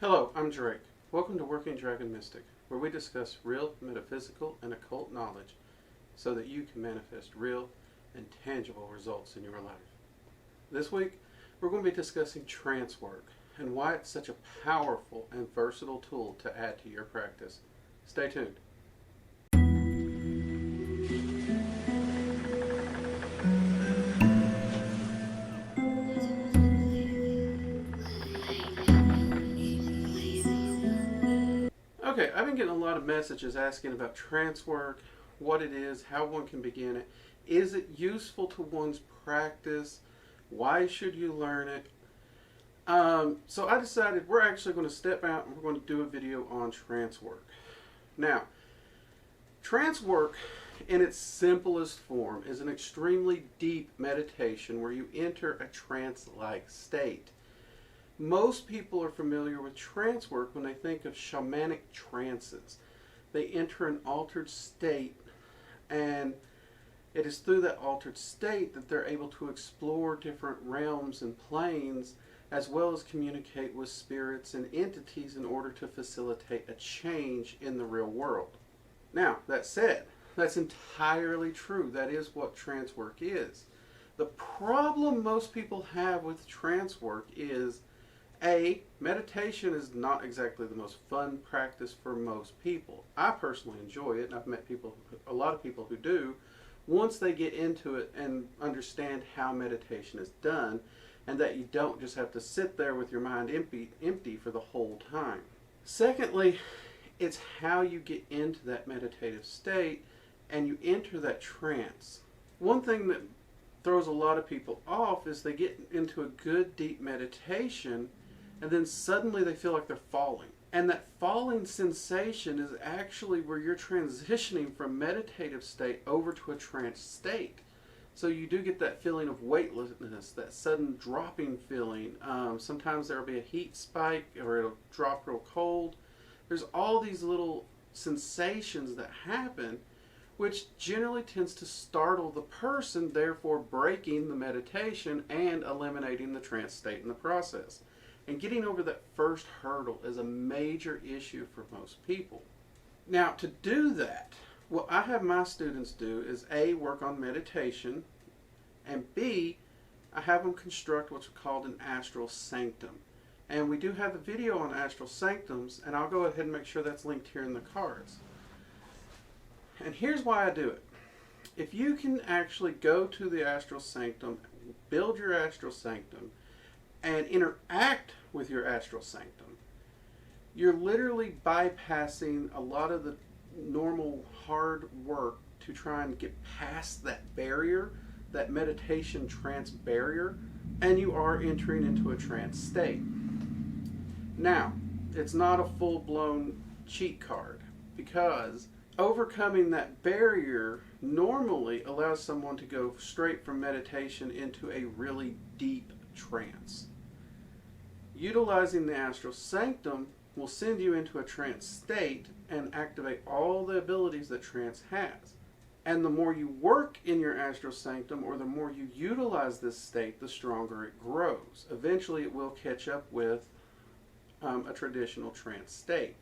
Hello, I'm Drake. Welcome to Working Dragon Mystic, where we discuss real metaphysical and occult knowledge so that you can manifest real and tangible results in your life. This week, we're going to be discussing trance work and why it's such a powerful and versatile tool to add to your practice. Stay tuned. Okay, I've been getting a lot of messages asking about trance work, what it is, how one can begin it. Is it useful to one's practice? Why should you learn it? So I decided we're actually going to step out and we're going to do a video on trance work. Now, trance work in its simplest form is an extremely deep meditation where you enter a trance-like state. Most people are familiar with trance work when they think of shamanic trances. They enter an altered state, and it is through that altered state that they're able to explore different realms and planes, as well as communicate with spirits and entities in order to facilitate a change in the real world. Now, that said, that's entirely true. That is what trance work is. The problem most people have with trance work is meditation is not exactly the most fun practice for most people. I personally enjoy it, and I've met a lot of people who do, once they get into it and understand how meditation is done, and that you don't just have to sit there with your mind empty for the whole time. Secondly, it's how you get into that meditative state and you enter that trance. One thing that throws a lot of people off is they get into a good deep meditation and then suddenly they feel like they're falling. And that falling sensation is actually where you're transitioning from meditative state over to a trance state. So you do get that feeling of weightlessness, that sudden dropping feeling. Sometimes there will be a heat spike or it'll drop real cold. There's all these little sensations that happen, which generally tends to startle the person, therefore breaking the meditation and eliminating the trance state in the process. And getting over that first hurdle is a major issue for most people. Now, to do that, what I have my students do is A, work on meditation, and B, I have them construct what's called an Astral Sanctum. And we do have a video on Astral Sanctums, and I'll go ahead and make sure that's linked here in the cards. And here's why I do it. If you can actually go to the Astral Sanctum, build your Astral Sanctum, and interact with your Astral Sanctum, you're literally bypassing a lot of the normal hard work to try and get past that barrier, that meditation trance barrier, and you are entering into a trance state. Now, it's not a full-blown cheat card, because overcoming that barrier normally allows someone to go straight from meditation into a really deep trance. Utilizing the Astral Sanctum will send you into a trance state and activate all the abilities that trance has. And the more you work in your Astral Sanctum, or the more you utilize this state, the stronger it grows. Eventually it will catch up with a traditional trance state.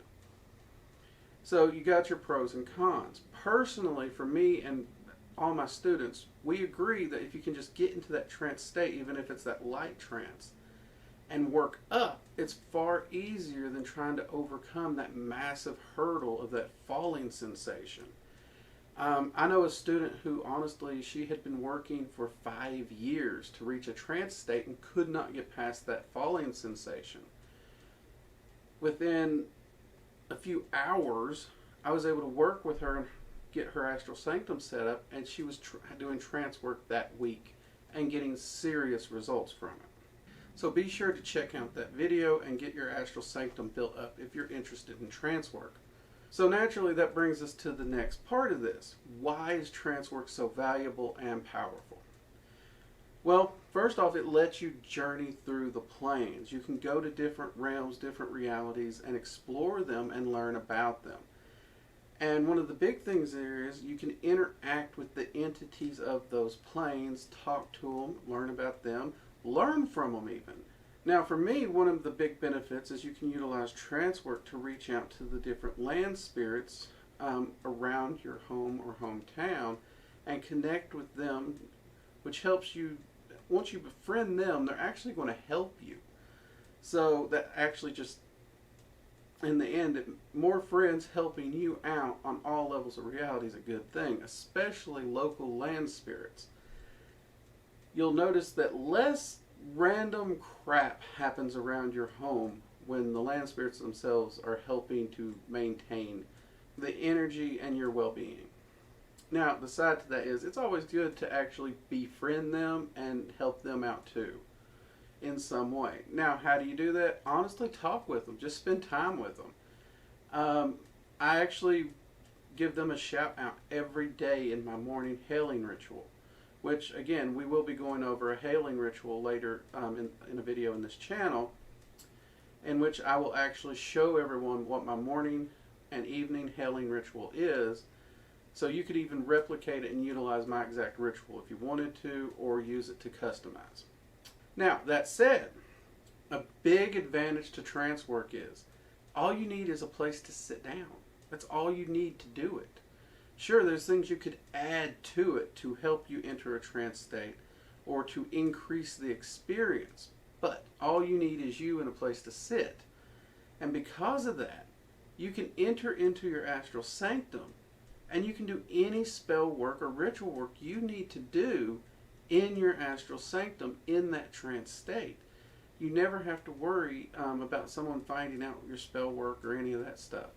So you got your pros and cons. Personally, for me and all my students, we agree that if you can just get into that trance state, even if it's that light trance, and work up, it's far easier than trying to overcome that massive hurdle of that falling sensation. I know a student who, honestly, she had been working for 5 years to reach a trance state and could not get past that falling sensation. Within a few hours, I was able to work with her and get her Astral Sanctum set up, and she was doing trance work that week and getting serious results from it. So be sure to check out that video and get your Astral Sanctum built up if you're interested in trance work. So naturally, that brings us to the next part of this. Why is trance work so valuable and powerful? Well, first off, it lets you journey through the planes. You can go to different realms, different realities, and explore them and learn about them. And one of the big things there is you can interact with the entities of those planes, talk to them, learn about them, learn from them even. Now, for me, one of the big benefits is you can utilize trance work to reach out to the different land spirits around your home or hometown and connect with them, which helps you. Once you befriend them, they're actually going to help you. So that actually just, in the end, more friends helping you out on all levels of reality is a good thing, especially local land spirits. You'll notice that less random crap happens around your home when the land spirits themselves are helping to maintain the energy and your well-being. Now, the side to that is it's always good to actually befriend them and help them out too in some way. Now, how do you do that? Honestly, talk with them. Just spend time with them. I actually give them a shout out every day in my morning hailing ritual, which, again, we will be going over a hailing ritual later in a video in this channel, in which I will actually show everyone what my morning and evening hailing ritual is, so you could even replicate it and utilize my exact ritual if you wanted to, or use it to customize. Now, that said, a big advantage to trance work is all you need is a place to sit down. That's all you need to do it. Sure, there's things you could add to it to help you enter a trance state or to increase the experience, but all you need is you and a place to sit. And because of that, you can enter into your astral sanctum and you can do any spell work or ritual work you need to do in your astral sanctum in that trance state. You never have to worry about someone finding out your spell work or any of that stuff.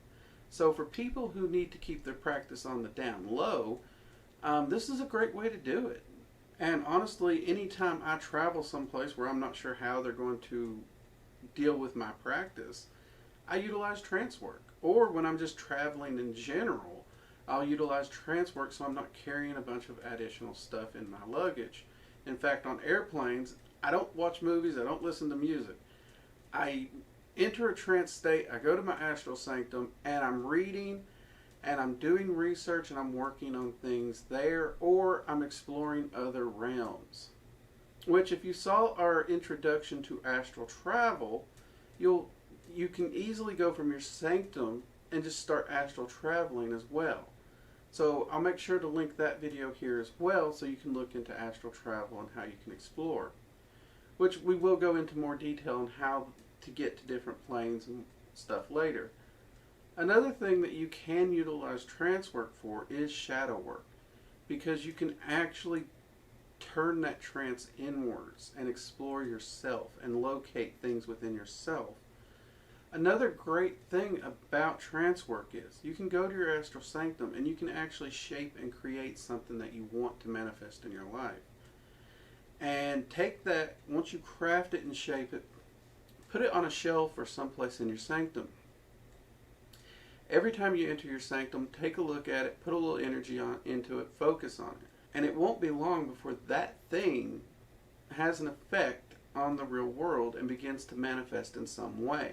So for people who need to keep their practice on the down low, this is a great way to do it. And honestly, anytime I travel someplace where I'm not sure how they're going to deal with my practice, I utilize trance work. Or when I'm just traveling in general, I'll utilize trance work so I'm not carrying a bunch of additional stuff in my luggage. In fact, on airplanes, I don't watch movies, I don't listen to music. I enter a trance state, I go to my astral sanctum, and I'm reading, and I'm doing research, and I'm working on things there, or I'm exploring other realms. Which, if you saw our introduction to astral travel, you can easily go from your sanctum and just start astral traveling as well. So I'll make sure to link that video here as well so you can look into astral travel and how you can explore. Which we will go into more detail on how to get to different planes and stuff later. Another thing that you can utilize trance work for is shadow work, because you can actually turn that trance inwards and explore yourself and locate things within yourself. Another great thing about trance work is you can go to your astral sanctum and you can actually shape and create something that you want to manifest in your life. And take that, once you craft it and shape it, put it on a shelf or someplace in your sanctum. Every time you enter your sanctum, take a look at it, put a little energy into it, focus on it. And it won't be long before that thing has an effect on the real world and begins to manifest in some way.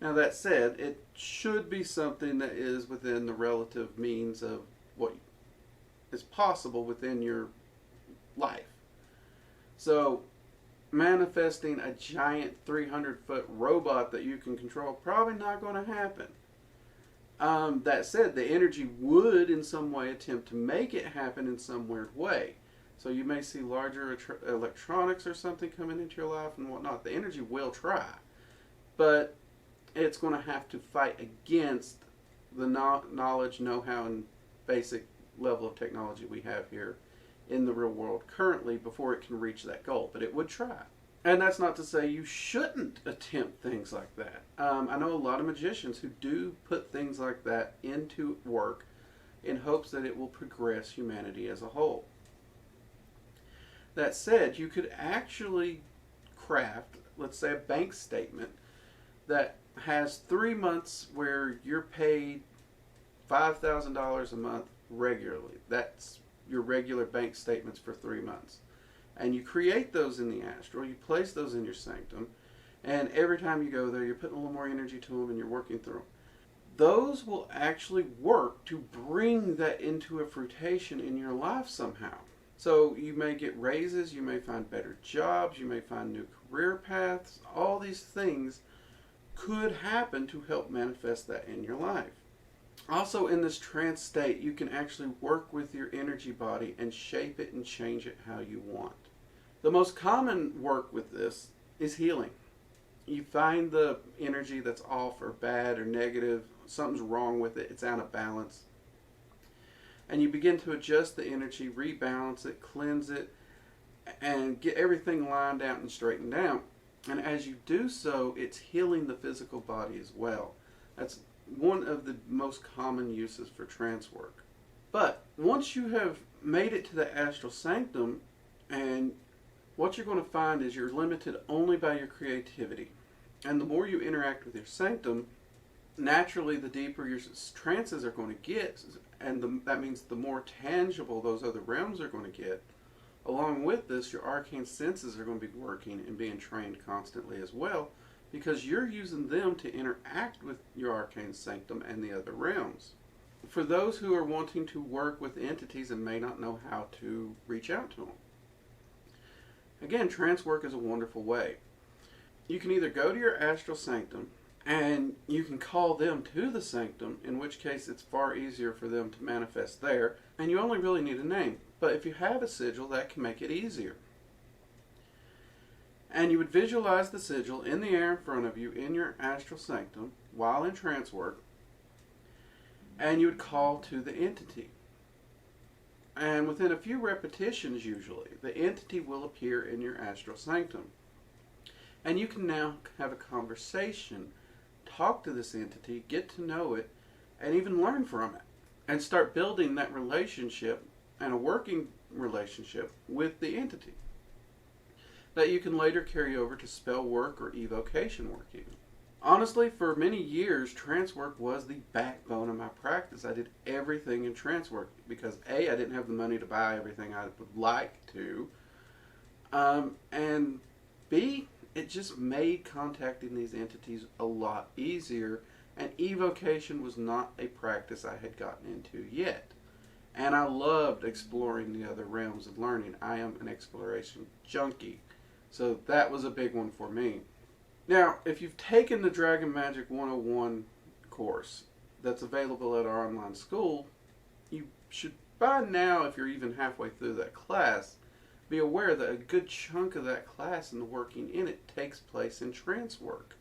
Now, that said, it should be something that is within the relative means of what is possible within your life. So, manifesting a giant 300-foot robot that you can control, probably not going to happen. That said, the energy would in some way attempt to make it happen in some weird way. So you may see larger electronics or something coming into your life and whatnot. The energy will try, but it's going to have to fight against the knowledge, know-how, and basic level of technology we have here in the real world currently before it can reach that goal. But it would try. And that's not to say you shouldn't attempt things like that. I know a lot of magicians who do put things like that into work in hopes that it will progress humanity as a whole. That said, you could actually craft, let's say, a bank statement that has 3 months where you're paid $5,000 a month regularly. That's your regular bank statements for 3 months. And you create those in the astral, you place those in your sanctum, and every time you go there, you're putting a little more energy to them and you're working through them. Those will actually work to bring that into a fruition in your life somehow. So you may get raises, you may find better jobs, you may find new career paths, all these things could happen to help manifest that in your life. Also, in this trance state, you can actually work with your energy body and shape it and change it how you want. The most common work with this is healing. You find the energy that's off or bad or negative, something's wrong with it, it's out of balance. And you begin to adjust the energy, rebalance it, cleanse it, and get everything lined out and straightened out. And as you do so, it's healing the physical body as well. That's one of the most common uses for trance work. But once you have made it to the Astral Sanctum, and what you're going to find is you're limited only by your creativity. And the more you interact with your sanctum, naturally the deeper your trances are going to get, and that means the more tangible those other realms are going to get. Along with this, your arcane senses are going to be working and being trained constantly as well, because you're using them to interact with your arcane sanctum and the other realms. For those who are wanting to work with entities and may not know how to reach out to them, again, trance work is a wonderful way. You can either go to your astral sanctum and you can call them to the sanctum, in which case it's far easier for them to manifest there, and you only really need a name. But if you have a sigil, that can make it easier. And you would visualize the sigil in the air in front of you in your astral sanctum while in trance work, and you would call to the entity. And within a few repetitions usually, the entity will appear in your astral sanctum. And you can now have a conversation, talk to this entity, get to know it, and even learn from it. And start building that relationship and a working relationship with the entity that you can later carry over to spell work or evocation work even. Honestly, for many years, trance work was the backbone of my practice. I did everything in trance work because A, I didn't have the money to buy everything I would like to, and B, it just made contacting these entities a lot easier, and evocation was not a practice I had gotten into yet. And I loved exploring the other realms of learning. I am an exploration junkie, so that was a big one for me. Now, if you've taken the Dragon Magic 101 course that's available at our online school, you should by now, if you're even halfway through that class, be aware that a good chunk of that class and the working in it takes place in trance work.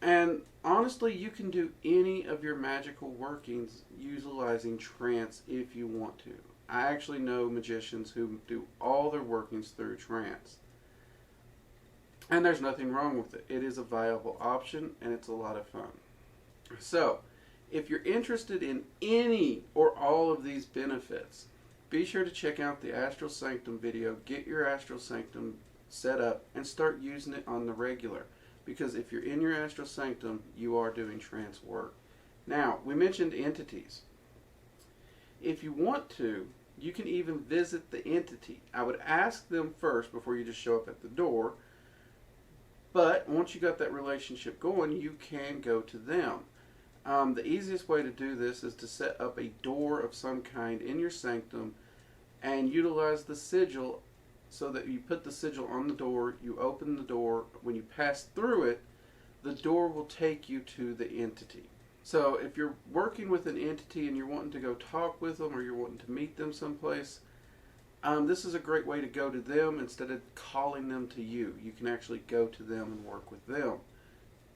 And honestly, you can do any of your magical workings utilizing trance if you want to. I actually know magicians who do all their workings through trance. And there's nothing wrong with it. It is a viable option and it's a lot of fun. So, if you're interested in any or all of these benefits, be sure to check out the Astral Sanctum video, get your Astral Sanctum set up, and start using it on the regular. Because if you're in your Astral Sanctum, you are doing trance work. Now, we mentioned entities. If you want to, you can even visit the entity. I would ask them first before you just show up at the door. But once you got that relationship going, you can go to them. The easiest way to do this is to set up a door of some kind in your sanctum and utilize the sigil so that you put the sigil on the door, you open the door, when you pass through it, the door will take you to the entity. So if you're working with an entity and you're wanting to go talk with them or you're wanting to meet them someplace, this is a great way to go to them instead of calling them to you. You can actually go to them and work with them.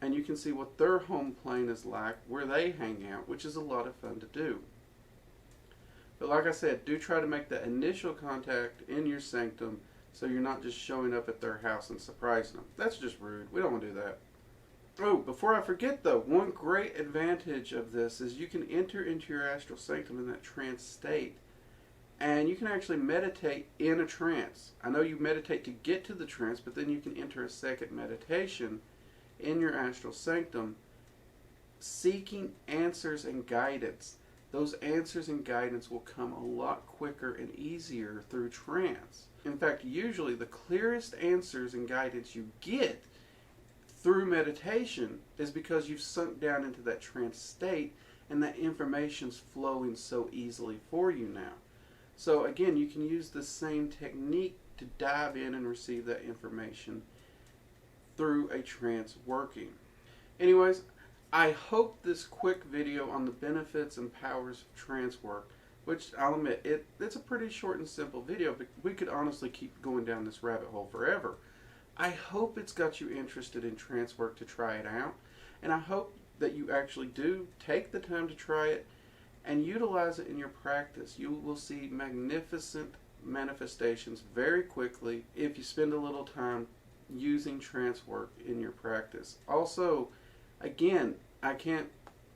And you can see what their home plane is like, where they hang out, which is a lot of fun to do. But like I said, do try to make that initial contact in your sanctum so you're not just showing up at their house and surprising them. That's just rude. We don't want to do that. Oh, before I forget though, one great advantage of this is you can enter into your astral sanctum in that trance state. And you can actually meditate in a trance. I know you meditate to get to the trance, but then you can enter a second meditation in your astral sanctum, seeking answers and guidance. Those answers and guidance will come a lot quicker and easier through trance. In fact, usually the clearest answers and guidance you get through meditation is because you've sunk down into that trance state and that information's flowing so easily for you now. So again, you can use the same technique to dive in and receive that information through a trance working. Anyways, I hope this quick video on the benefits and powers of trance work, which I'll admit, it's a pretty short and simple video, but we could honestly keep going down this rabbit hole forever. I hope it's got you interested in trance work to try it out, and I hope that you actually do take the time to try it and utilize it in your practice. You will see magnificent manifestations very quickly if you spend a little time using trance work in your practice. Also, again, I can't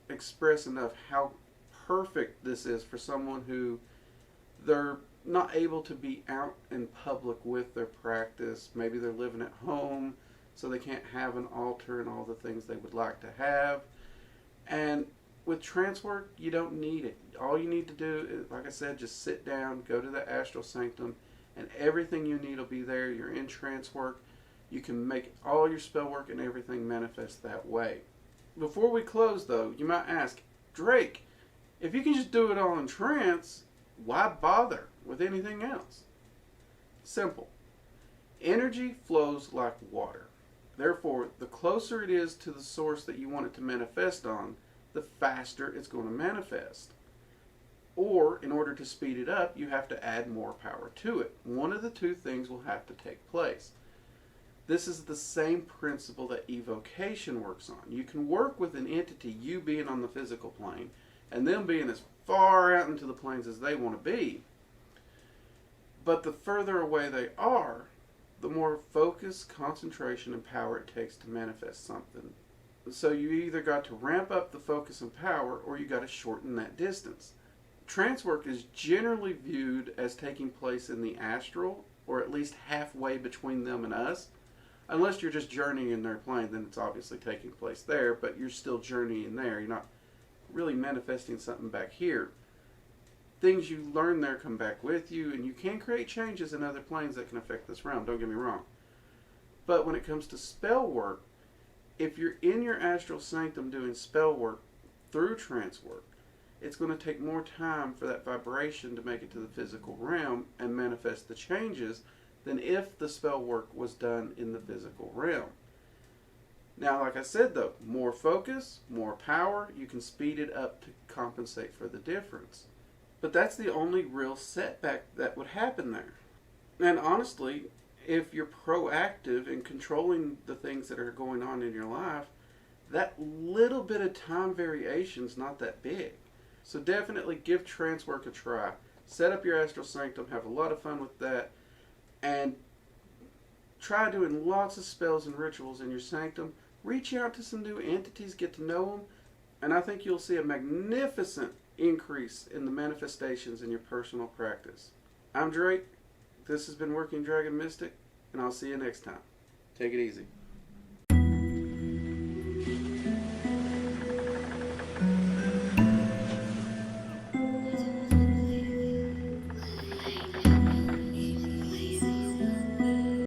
express enough how perfect this is for someone who they're not able to be out in public with their practice. Maybe they're living at home, so they can't have an altar and all the things they would like to have. And with trance work, you don't need it. All you need to do is, like I said, just sit down, go to the Astral Sanctum, and everything you need will be there. You're in trance work. You can make all your spell work and everything manifest that way. Before we close, though, you might ask, Drake, if you can just do it all in trance, why bother with anything else? Simple. Energy flows like water. Therefore, the closer it is to the source that you want it to manifest on, the faster it's going to manifest. Or, in order to speed it up, you have to add more power to it. One of the two things will have to take place. This is the same principle that evocation works on. You can work with an entity, you being on the physical plane, and them being as far out into the planes as they want to be. But the further away they are, the more focus, concentration, and power it takes to manifest something. So you either got to ramp up the focus and power, or you got to shorten that distance. Trance work is generally viewed as taking place in the astral, or at least halfway between them and us. Unless you're just journeying in their plane, then it's obviously taking place there, but you're still journeying there. You're not really manifesting something back here. Things you learn there come back with you, and you can create changes in other planes that can affect this realm, don't get me wrong. But when it comes to spell work, if you're in your Astral Sanctum doing spell work through trance work, it's going to take more time for that vibration to make it to the physical realm and manifest the changes than if the spell work was done in the physical realm. Now, like I said though, more focus, more power, you can speed it up to compensate for the difference. But that's the only real setback that would happen there. And honestly, if you're proactive in controlling the things that are going on in your life, that little bit of time variation is not that big. So definitely give trance work a try. Set up your Astral Sanctum, have a lot of fun with that, and try doing lots of spells and rituals in your sanctum. Reach out to some new entities, get to know them, and I think you'll see a magnificent increase in the manifestations in your personal practice. I'm Drake. This has been Working Dragon Mystic, and I'll see you next time. Take it easy.